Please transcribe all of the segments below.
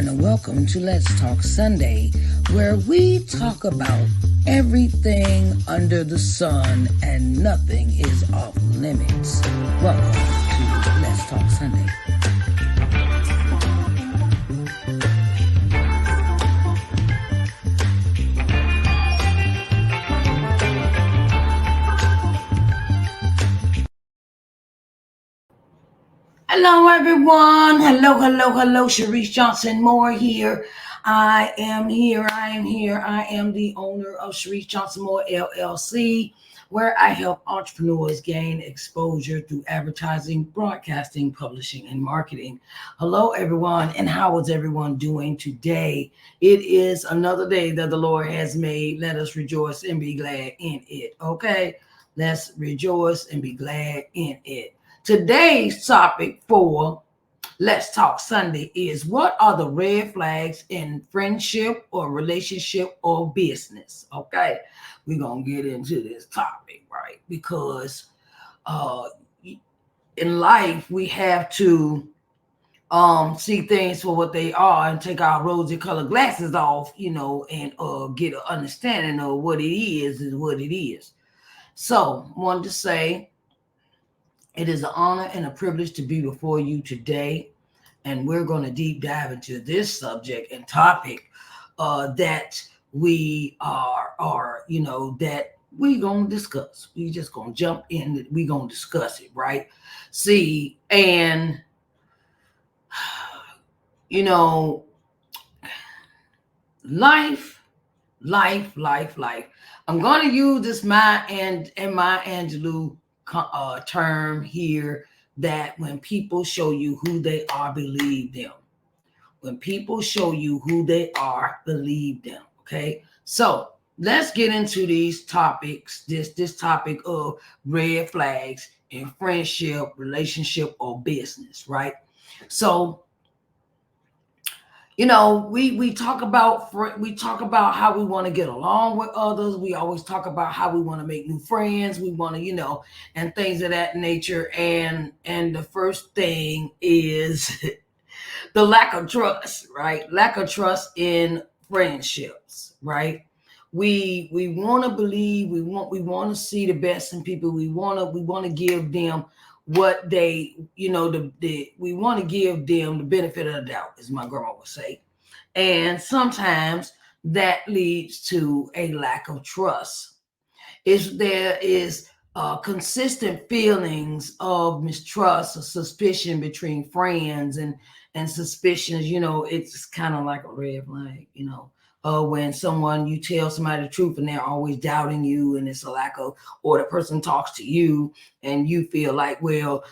and welcome to Let's Talk Sunday, where we talk about everything under the sun and nothing is off limits. Welcome to Let's Talk Sunday. Hello, everyone. Hello. ShariseJohnsonMoore here. I am the owner of ShariseJohnsonMoore LLC, where I help entrepreneurs gain exposure through advertising, broadcasting, publishing, and marketing. Hello, everyone. And how is everyone doing today? It is another day that the Lord has made. Let us rejoice and be glad in it. Okay? Let's rejoice and be glad in it. Today's topic for Let's Talk Sunday is, what are the red flags in friendship or relationship or business? Okay, we're going to get into this topic, right? Because in life, we have to see things for what they are and take our rosy colored glasses off, and get an understanding of what it is what it is. So I wanted to say, it is an honor and a privilege to be before you today, and we're going to deep dive into this subject and topic that we that we're going to discuss. We just going to jump in. We're going to discuss it, right? See, and life. I'm going to use this Maya Angelou term here, that when people show you who they are, believe them. When people show you who they are, believe them. Okay, so let's get into these topics. This topic of red flags in friendship, relationship, or business, right? So we talk about how we want to get along with others. We always talk about how we want to make new friends. We want to, and things of that nature. And the first thing is the lack of trust, right? Lack of trust in friendships, right? We want to believe, we want to see the best in people. We want to give them what they, we want to give them the benefit of the doubt, as my grandma would say. And sometimes that leads to a lack of trust. There is consistent feelings of mistrust or suspicion between friends, and suspicions, it's kind of like a red flag, when you tell somebody the truth and they're always doubting you, and it's a lack of, or the person talks to you and you feel like, well,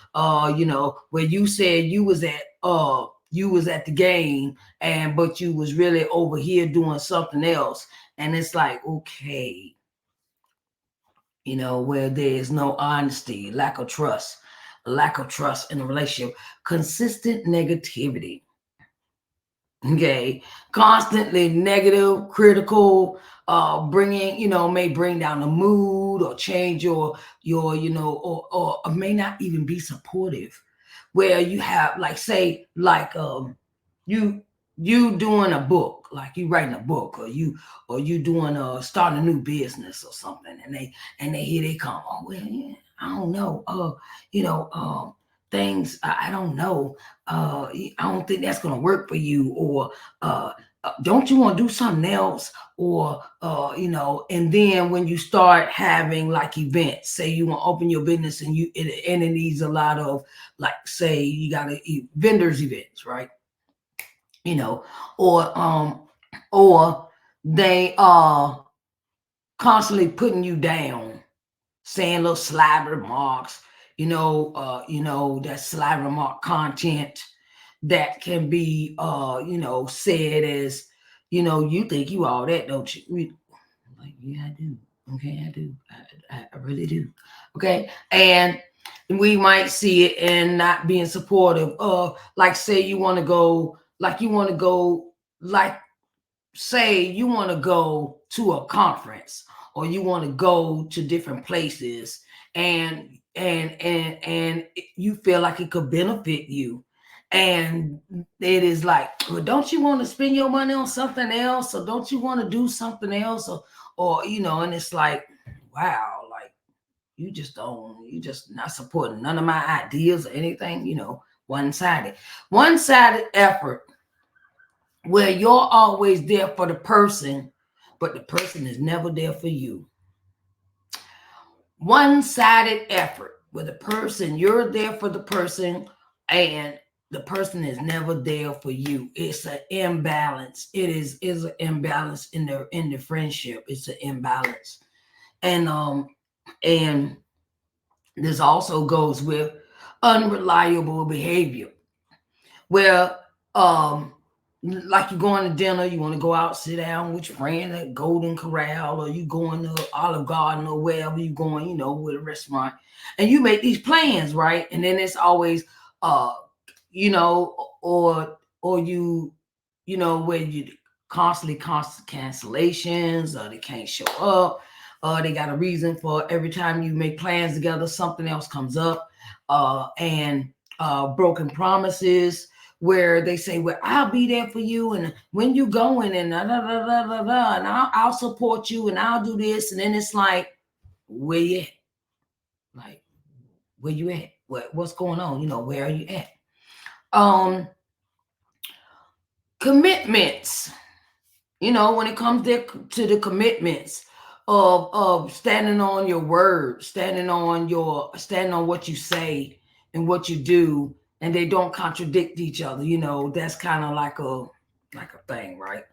where you said you was at the game, but you was really over here doing something else. And it's like, okay, where there is no honesty, lack of trust in a relationship, consistent negativity. Okay, constantly negative, critical, may bring down the mood or change your or may not even be supportive. Where you have, you doing a book, like you writing a book, or you doing starting a new business or something, and here they come. Oh well, yeah, I don't know. Things I don't know. I don't think that's gonna work for you, or don't you want to do something else, or and then when you start having like events, say you want to open your business, and it needs a lot of, like, say you got vendors events, right? Or they are constantly putting you down, saying little sly remarks, that sly remark content that can be, said as, you think you all that, don't you? Like, yeah, I do. Okay, I do. I really do. Okay, and we might see it in not being supportive of, like, say you want to go, say you want to go to a conference, or you want to go to different places, and you feel like it could benefit you, And it is like, well, don't you want to spend your money on something else, or don't you want to do something else, or and it's like, wow, like you just not supporting none of my ideas or anything, one-sided effort where you're always there for the person, but the person is never there for you. One-sided effort where you're there for the person, and the person is never there for you. It's an imbalance. It is an imbalance in the friendship. It's an imbalance. And this also goes with unreliable behavior, where like you going to dinner, you want to go out, sit down with your friend at Golden Corral, or you going to Olive Garden, or wherever you going, with a restaurant, and you make these plans, right? And then it's always or you where you constantly constant cancellations, or they can't show up, or they got a reason for every time you make plans together, something else comes up, and broken promises, where they say, well, I'll be there for you, and when you going, and da, da, da, da, da, da, and I'll support you, and I'll do this. And then it's like, where you at? Like, where you at? What's going on? Where are you at? Commitments, when it comes to the commitments of standing on your word, standing on what you say and what you do, and they don't contradict each other. That's kind of like a thing, right?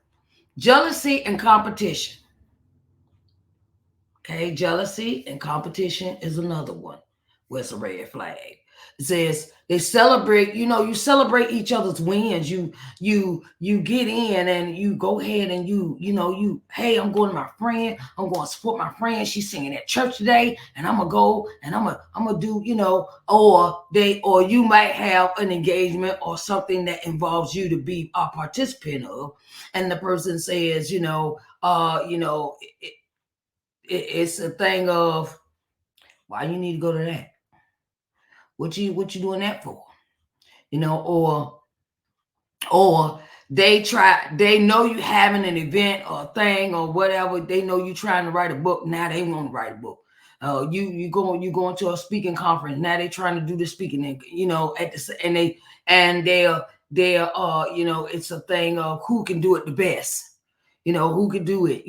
Jealousy and competition. Okay, jealousy and competition is another one where it's a red flag. It says they celebrate, you celebrate each other's wins. You get in and you go ahead and hey, I'm going to my friend, I'm going to support my friend. She's singing at church today, and I'm gonna go and I'm gonna do, or you might have an engagement or something that involves you to be a participant of, and the person says, it's a thing of, why you need to go to that? What you doing that for? Or they know you having an event or a thing or whatever. They know you trying to write a book. Now they want to write a book. You going to a speaking conference. Now they trying to do the speaking, at the they're it's a thing of who can do it the best. Who can do it.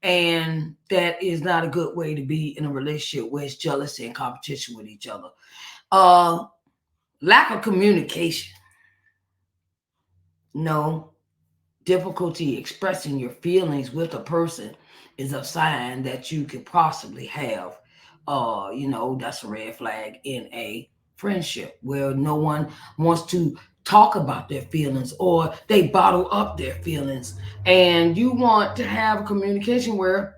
And that is not a good way to be in a relationship where it's jealousy and competition with each other. Lack of communication. Difficulty expressing your feelings with a person is a sign that you could possibly have, that's a red flag in a friendship where no one wants to talk about their feelings, or they bottle up their feelings. And you want to have communication where,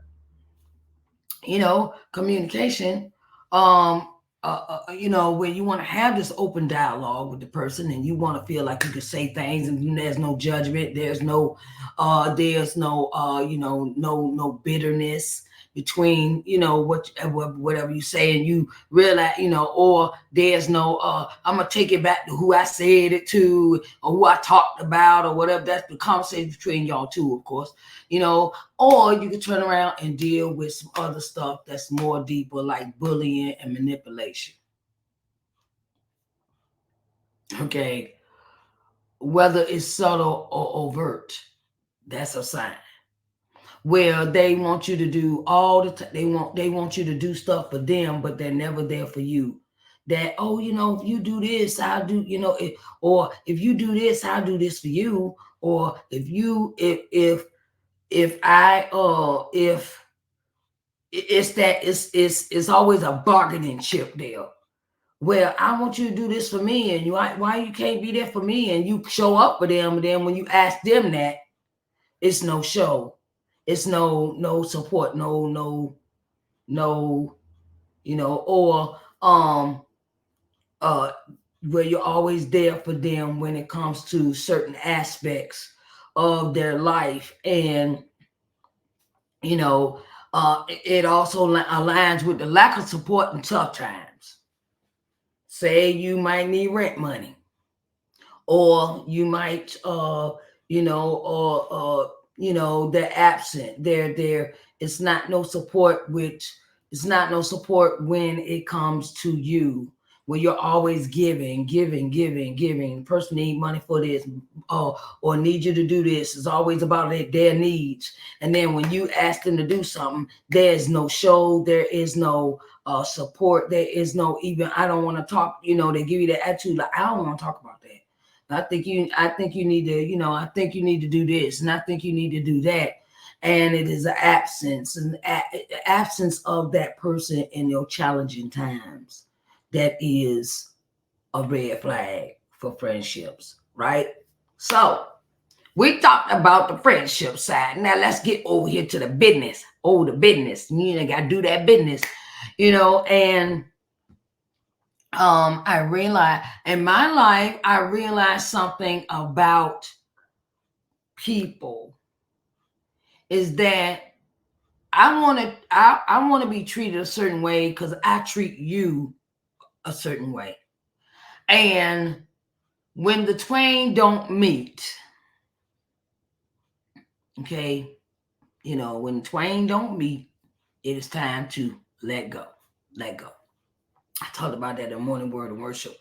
communication, where you want to have this open dialogue with the person, and you want to feel like you can say things, and there's no judgment, there's no no bitterness between whatever you say, and you realize, or there's no I'm gonna take it back to who I said it to, or who I talked about, or whatever. That's the conversation between y'all two, of course. Or you can turn around and deal with some other stuff that's more deeper, like bullying and manipulation. Okay, whether it's subtle or overt, that's a sign where they want you to do all the they want you to do stuff for them, but they're never there for you. That, if you do this, I'll do, or if you do this, I'll do this for you. Or if I if it's always a bargaining chip there. Well, I want you to do this for me, and why you can't be there for me, and you show up for them, and then when you ask them that, it's no show, it's no support, no, or where you're always there for them when it comes to certain aspects of their life. And it also aligns with the lack of support in tough times. Say you might need rent money. or you might they're absent. They're it's not no support, which it's not no support when it comes to you, where you're always giving. The person need money for this, or need you to do this. It's always about their needs. And then when you ask them to do something, there's no show, there is no support, there is no even, I don't want to talk, they give you that attitude like, I don't want to talk about that. I think you need to, I think you need to do this, and I think you need to do that. And it is an absence of that person in your challenging times. That is a red flag for friendships, right? So we talked about the friendship side. Now let's get over here to the business. Oh, the business. You gotta do that business, and I realized in my life, I realized something about people is that I want to be treated a certain way because I treat you a certain way. And when the twain don't meet, okay, when the twain don't meet, it is time to let go. Let go. I talked about that in Morning Word of Worship,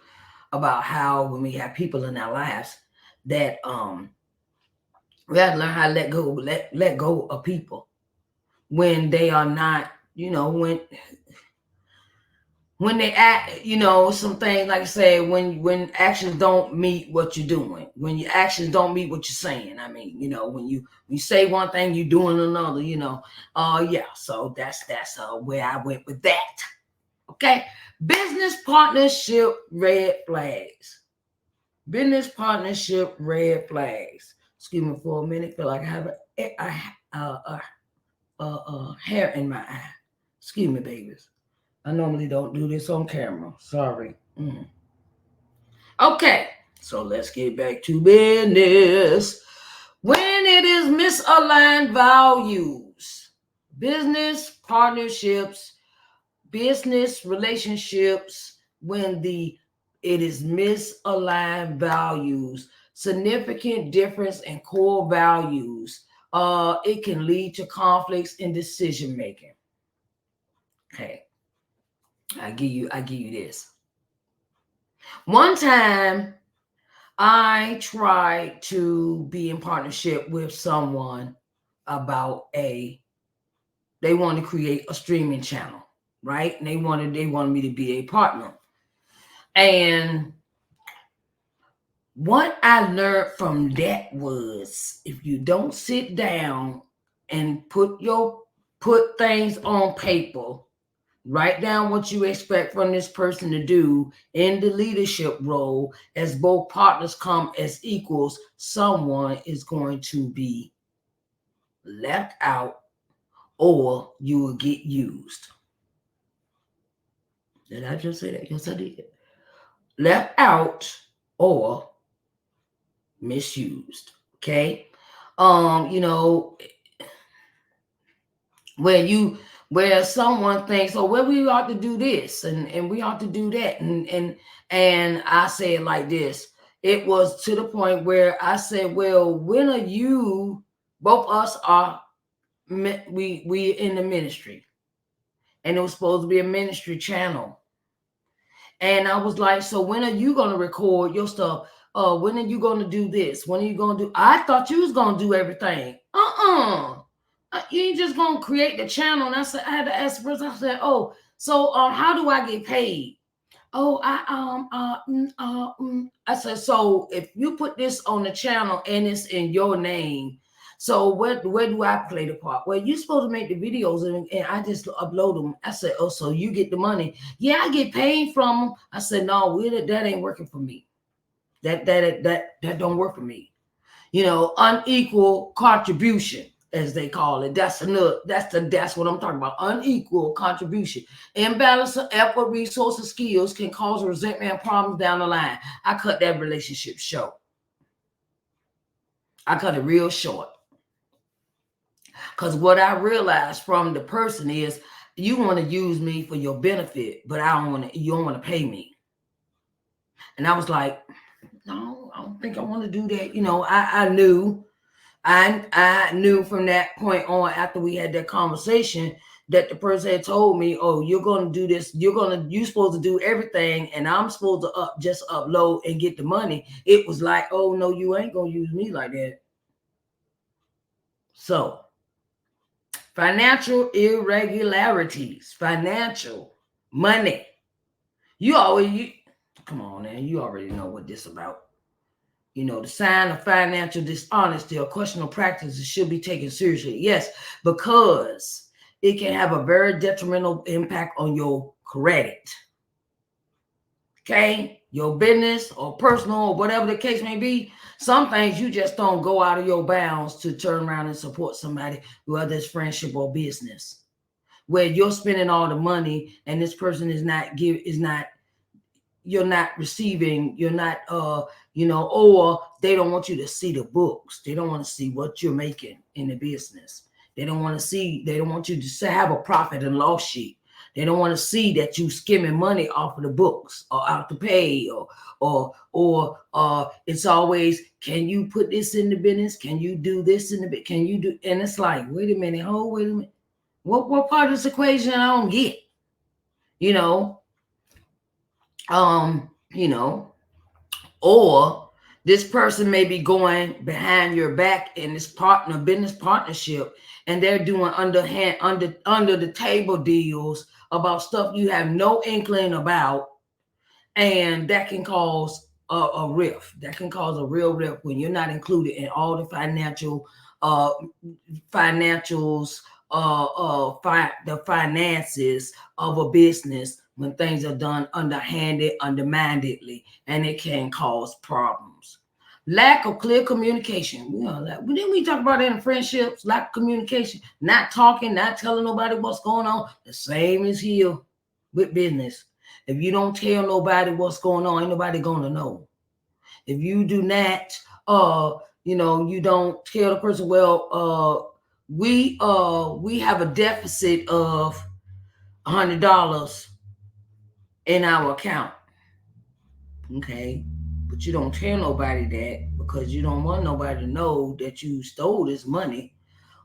about how when we have people in our lives that we have to learn how to let go of people when they are not, when they act, some things, like I said, when actions don't meet what you're doing, when your actions don't meet what you're saying. I mean, when you say one thing, you're doing another, yeah. So that's where I went with that. Okay. Business partnership red flags. Business partnership red flags. Excuse me for a minute. Feel like I have a hair in my eye. Excuse me, babies. I normally don't do this on camera. Sorry. Okay, so let's get back to business. When it is misaligned values, business partnerships, business relationships, when it is misaligned values, significant difference in core values, it can lead to conflicts in decision making. Okay. I give you this. One time I tried to be in partnership with someone about they want to create a streaming channel, right? And they wanted me to be a partner. And what I learned from that was, if you don't sit down and put things on paper, write down what you expect from this person to do in the leadership role, as both partners come as equals, someone is going to be left out or you will get used. Did I just say that? Yes, I did. Left out or misused. Okay. Where someone thinks, oh, well, we ought to do this and we ought to do that. And I say it like this. It was to the point where I said, well, when are you, both us are, we in the ministry. And it was supposed to be a ministry channel. And I was like, so when are you going to record your stuff? When are you going to do this? When are you going to do? I thought you was going to do everything. You ain't just going to create the channel. And I had to ask the person. I said, oh, so how do I get paid? Oh, I said, so if you put this on the channel and it's in your name, so where do I play the part? Well, you're supposed to make the videos and I just upload them. I said, oh, so you get the money? Yeah, I get paid from them. I said, no, that ain't working for me. That don't work for me. Unequal contribution, as they call it. That's what I'm talking about. Unequal contribution. Imbalance of effort, resources, skills can cause resentment and problems down the line. I cut that relationship short. I cut it real short. Because what I realized from the person is, you want to use me for your benefit, but you don't want to pay me. And I was like, no, I don't think I want to do that. I knew from that point on, after we had that conversation, that the person had told me, "Oh, you're gonna do this. You're supposed to do everything, and I'm supposed to just upload and get the money." It was like, "Oh no, you ain't gonna use me like that." So, financial irregularities, financial money. Come on, man. You already know what this about. The sign of financial dishonesty or questionable practices should be taken seriously. Yes, because it can have a very detrimental impact on your credit. Okay? Your business or personal or whatever the case may be. Some things you just don't go out of your bounds to turn around and support somebody, whether it's friendship or business, where you're spending all the money and this person you're not receiving, you're not or they don't want you to see the books. They don't want to see what you're making in the business. They don't want you to have a profit and loss sheet. They don't want to see that you skimming money off of the books or out the pay or it's always, can you put this in the business? Can you do this in the bit? Can you do? And it's like, wait a minute, wait a minute. What part of this equation I don't get? You know, or this person may be going behind your back in this business partnership, and they're doing under the table deals about stuff you have no inkling about, and that can cause a rift. That can cause a real rift when you're not included in all the financials, the finances of a business, when things are done underhanded, undermindedly, and it can cause problems. Lack of clear communication. Didn't we talk about that in friendships? Lack of communication, not talking, not telling nobody what's going on. The same is here with business. If you don't tell nobody what's going on, ain't nobody gonna know. If you do not, you don't tell the person, well, we have a deficit of $100 in our account. Okay, but you don't tell nobody that because you don't want nobody to know that you stole this money.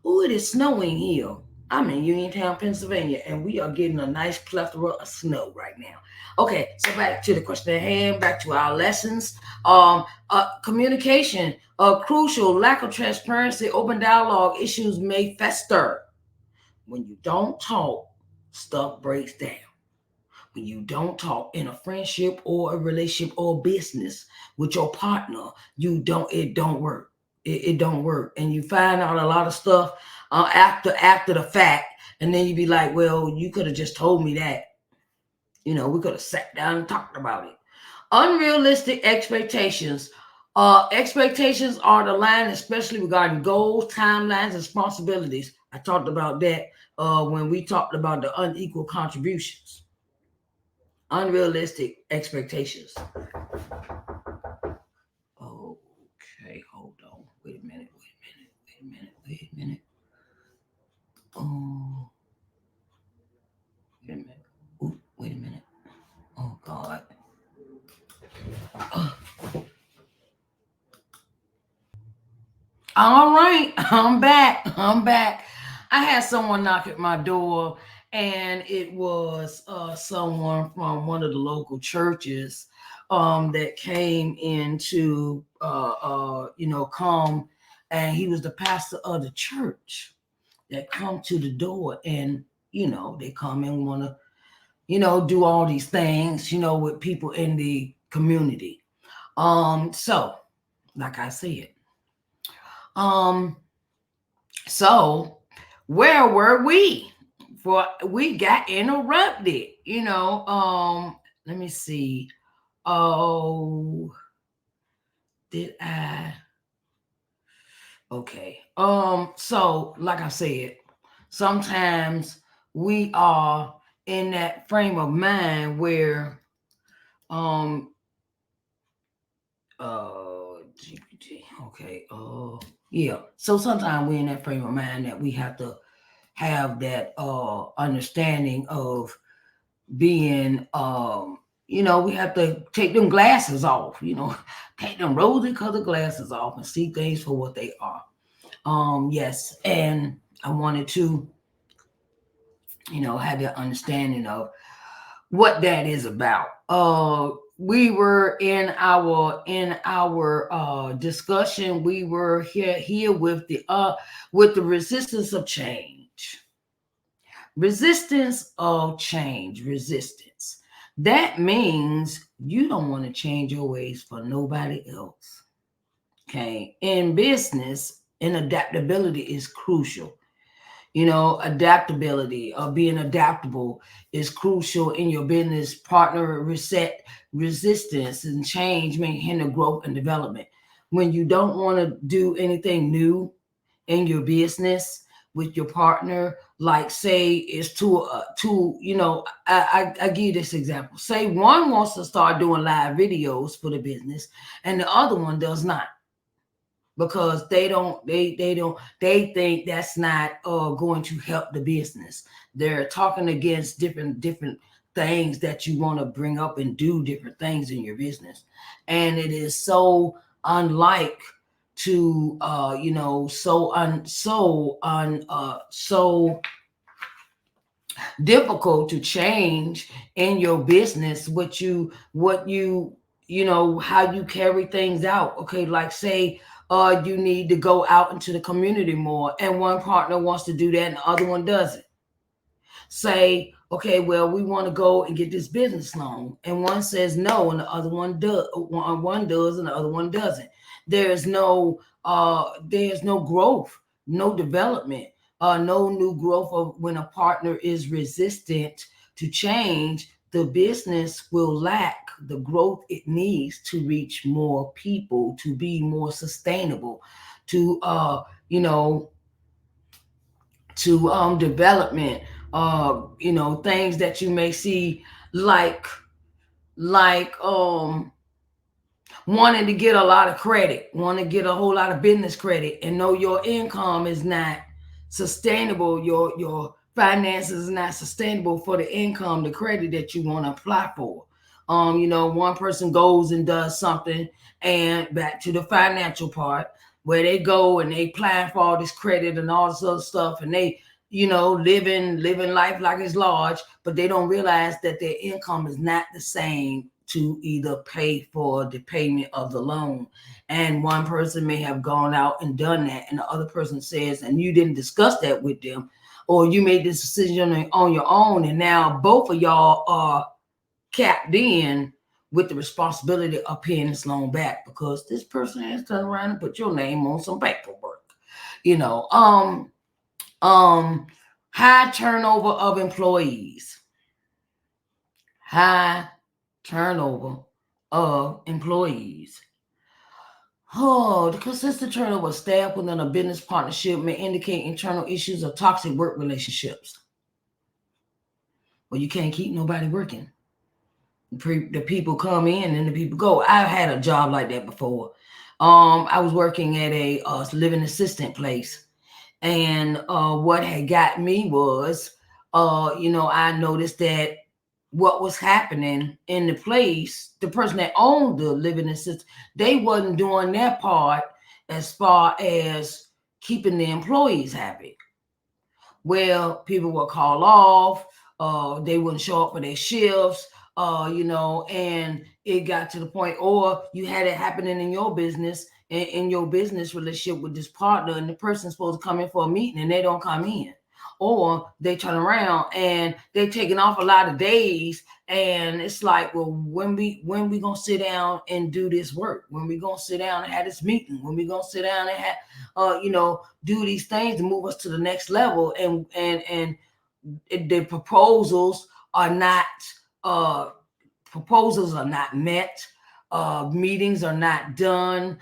Oh, it is snowing here. I'm in Uniontown, Pennsylvania, and we are getting a nice plethora of snow right now. Okay, so back to the question at hand, back to our lessons. Communication, crucial. Lack of transparency, open dialogue, issues may fester. When you don't talk, stuff breaks down. When you don't talk in a friendship or a relationship or business with your partner, it don't work. It don't work. And you find out a lot of stuff after the fact, and then you be like, well, you could have just told me that. We could have sat down and talked about it. Unrealistic expectations. Expectations are the line, especially regarding goals, timelines, and responsibilities. I talked about that when we talked about the unequal contributions. Unrealistic expectations. Okay, hold on. Wait a minute. Oh, wait a minute. Ooh, wait a minute. Oh, God. All right, I'm back. I had someone knock at my door, and it was someone from one of the local churches that came in to come, and he was the pastor of the church that come to the door, and they come and want to do all these things with people in the community. So like I said, so where were we? We got interrupted, let me see. Oh, did I? Okay. So like I said, sometimes we are in that frame of mind where okay. Yeah. So sometimes we're in that frame of mind that we have to have that understanding of being we have to take them glasses off, take them rosy colored glasses off and see things for what they are. Yes, and I wanted to, have the understanding of what that is about. We were in our discussion. We were here with the resistance of change. Resistance of change. Resistance. That means you don't want to change your ways for nobody else. Okay. In business, and adaptability is crucial. Adaptability or being adaptable is crucial in your business partner. Reset resistance and change may hinder growth and development. When you don't want to do anything new in your business with your partner, like say it's I give you this example. Say one wants to start doing live videos for the business and the other one does not, because they think that's not going to help the business. They're talking against different things that you want to bring up and do different things in your business, and it is so unlike to so difficult to change in your business how you carry things out. Okay, like say you need to go out into the community more and one partner wants to do that and the other one doesn't. Say, okay, well, we want to go and get this business loan and one says no and the other one does. One does and the other one doesn't. There's no growth, no development, no new growth. Of when a partner is resistant to change, the business will lack the growth it needs to reach more people, to be more sustainable, to development, things that you may see, like wanting to get a lot of credit, want to get a whole lot of business credit, and know your income is not sustainable, your finances is not sustainable for the income, the credit that you want to apply for. One person goes and does something, and back to the financial part, where they go and they apply for all this credit and all this other stuff, and they living life like it's large, but they don't realize that their income is not the same to either pay for the payment of the loan. And one person may have gone out and done that, and the other person says, and you didn't discuss that with them, or you made this decision on your own, and now both of y'all are capped in with the responsibility of paying this loan back because this person has turned around and put your name on some paperwork. High turnover of employees. High turnover of employees. The consistent turnover of staff within a business partnership may indicate internal issues or toxic work relationships. Well, you can't keep nobody working. The people come in and the people go. I've had a job like that before. I was working at a living assistant place, and what had got me was, I noticed that what was happening in the place, the person that owned the living assistant, they wasn't doing their part as far as keeping the employees happy. Well, people would call off, they wouldn't show up for their shifts, and it got to the point, or you had it happening in your business, in your business relationship with this partner, and the person's supposed to come in for a meeting and they don't come in. Or they turn around and they're taking off a lot of days, and it's like, well, when we gonna sit down and do this work? When we gonna sit down and have this meeting? When we gonna sit down and have do these things to move us to the next level? And the proposals are not met, meetings are not done,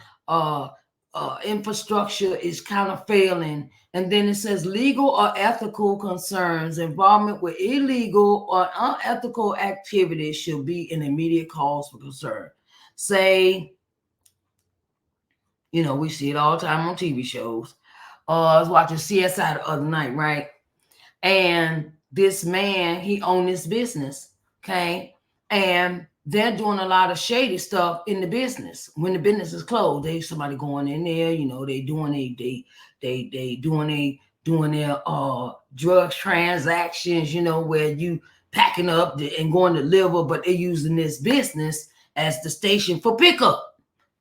infrastructure is kind of failing. And then it says legal or ethical concerns, involvement with illegal or unethical activities should be an immediate cause for concern. Say, we see it all the time on TV shows. I was watching CSI the other night, right? And this man, he owned this business, okay? And they're doing a lot of shady stuff in the business. When the business is closed, they somebody going in there, they doing their drugs transactions, where you packing up and going to deliver, but they're using this business as the station for pickup.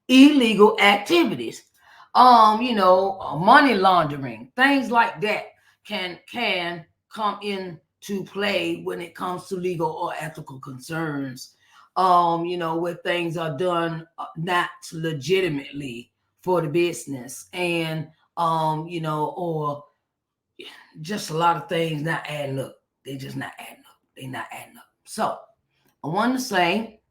Illegal activities. Money laundering, things like that can come into play when it comes to legal or ethical concerns. Where things are done not legitimately for the business, and or just a lot of things not adding up. They just not adding up. They not adding up. So I want to say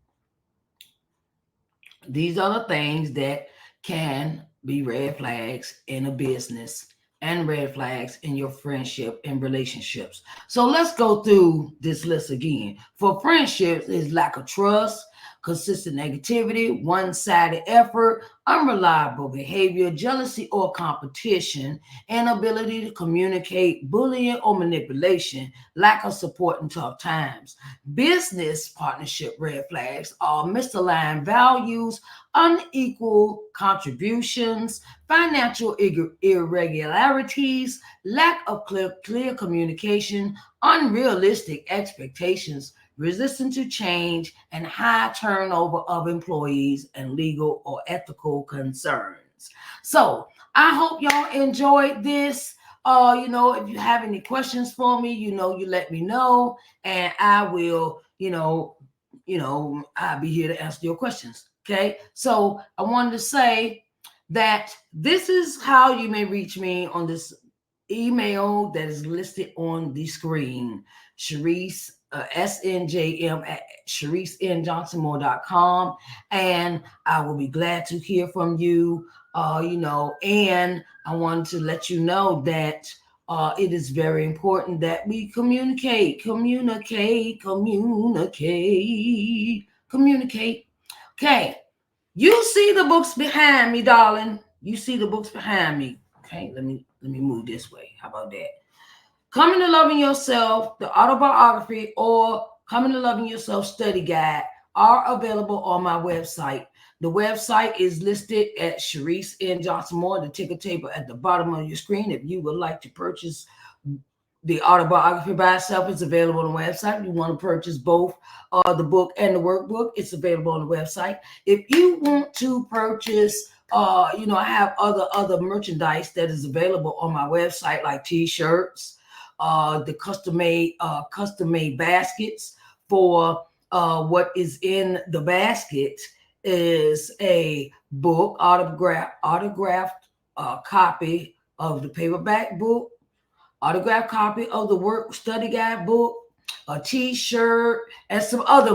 these are the things that can be red flags in a business and red flags in your friendship and relationships. So let's go through this list again. For friendships, is lack of trust, consistent negativity, one-sided effort, unreliable behavior, jealousy or competition, inability to communicate, bullying or manipulation, lack of support in tough times. Business partnership red flags are misaligned values, unequal contributions, financial irregularities, lack of clear communication, unrealistic expectations, resistance to change, and high turnover of employees and legal or ethical concerns. So I hope y'all enjoyed this. If you have any questions for me, you let me know, and I will, I'll be here to answer your questions. Okay. So I wanted to say that this is how you may reach me on this email that is listed on the screen. Sharise, SNJM at ShariseJohnsonMoore.com. And I will be glad to hear from you. And I wanted to let you know that it is very important that we communicate. Okay. You see the books behind me, darling. You see the books behind me. Okay, let me move this way. How about that? Coming to Loving Yourself, the autobiography, or Coming to Loving Yourself study guide are available on my website. The website is listed at Sharise N. Johnson Moore, the ticker table at the bottom of your screen. If you would like to purchase the autobiography by itself, it's available on the website. If you want to purchase both the book and the workbook, it's available on the website. If you want to purchase, I have other merchandise that is available on my website, like T-shirts, the custom made baskets. For what is in the basket is a book, autographed copy of the paperback book, autographed copy of the work study guide book, a T-shirt, and some other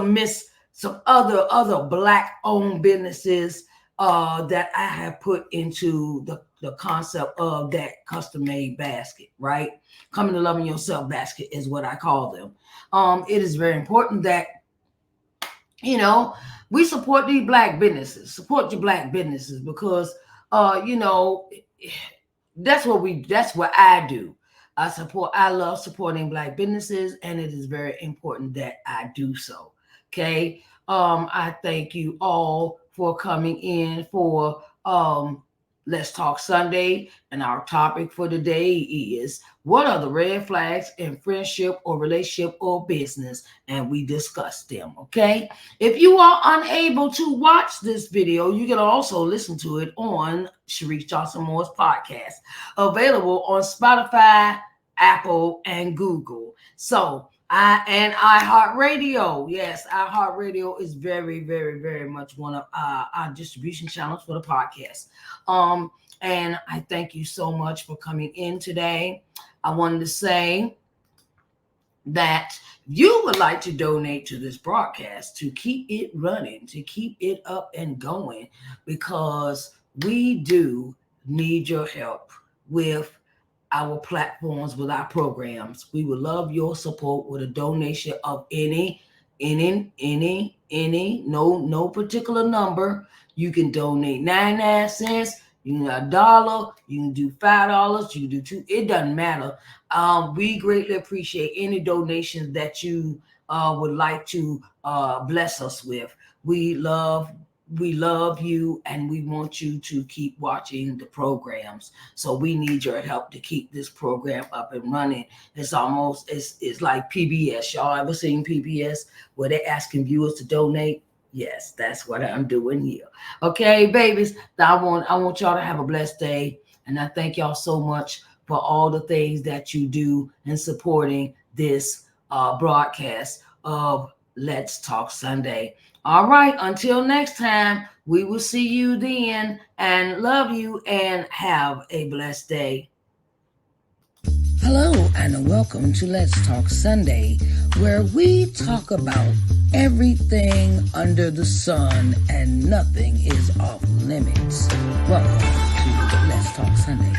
Black owned businesses that I have put into the concept of that custom made basket, right? Coming to Loving Yourself basket is what I call them. It is very important that we support these Black businesses. Support your Black businesses because that's what I do. I love supporting Black businesses, and it is very important that I do so. Okay. I thank you all for coming in for Let's Talk Sunday. And our topic for today is, what are the red flags in friendship or relationship or business? And we discussed them. Okay. If you are unable to watch this video, you can also listen to it on Sharise Johnson Moore's podcast, available on Spotify, Apple, and Google. So iHeartRadio. Yes, iHeartRadio is very, very, very much one of our distribution channels for the podcast. And I thank you so much for coming in today. I wanted to say that you would like to donate to this broadcast to keep it running, to keep it up and going, because we do need your help with our platforms, with our programs. We would love your support with a donation of any, no particular number. You can donate 99 cents, you can do $1, you can do $5, you can do $2. It doesn't matter. We greatly appreciate any donations that you would like to bless us with. We love you, and we want you to keep watching the programs. So we need your help to keep this program up and running. It's like PBS. Y'all ever seen PBS where they're asking viewers to donate? Yes, that's what I'm doing here. Okay, babies, I want y'all to have a blessed day, and I thank y'all so much for all the things that you do in supporting this broadcast of Let's Talk Sunday. All right, until next time, we will see you then, and love you, and have a blessed day. Hello, and welcome to Let's Talk Sunday, where we talk about everything under the sun and nothing is off limits. Welcome to Let's Talk Sunday.